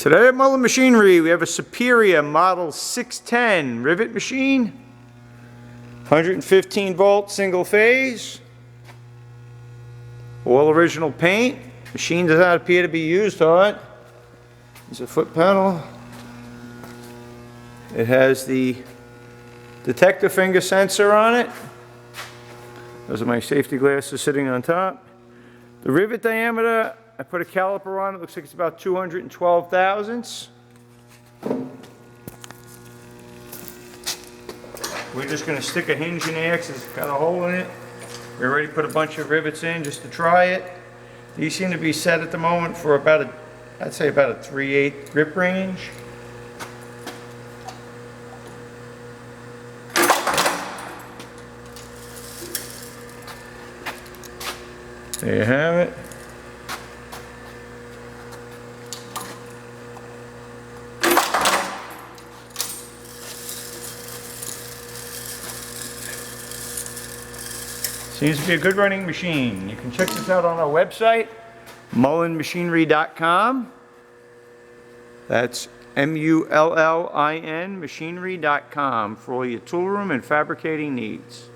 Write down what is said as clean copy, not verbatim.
Today at Mullin Machinery, we have a Superior Model 610 rivet machine. 115 volt single phase. All original paint. Machine does not appear to be used on it. There's a foot pedal. It has the detector finger sensor on it. Those are my safety glasses sitting on top. The rivet diameter, I put a caliper on it. Looks like it's about 212 thousandths. We're just going to stick a hinge in there because it's got a hole in it. We already put a bunch of rivets in just to try it. These seem to be set at the moment for about I'd say about a 3/8 grip range. There you have it. Seems to be a good running machine. You can check this out on our website, mullinmachinery.com. That's MULLIN machinery.com for all your tool room and fabricating needs.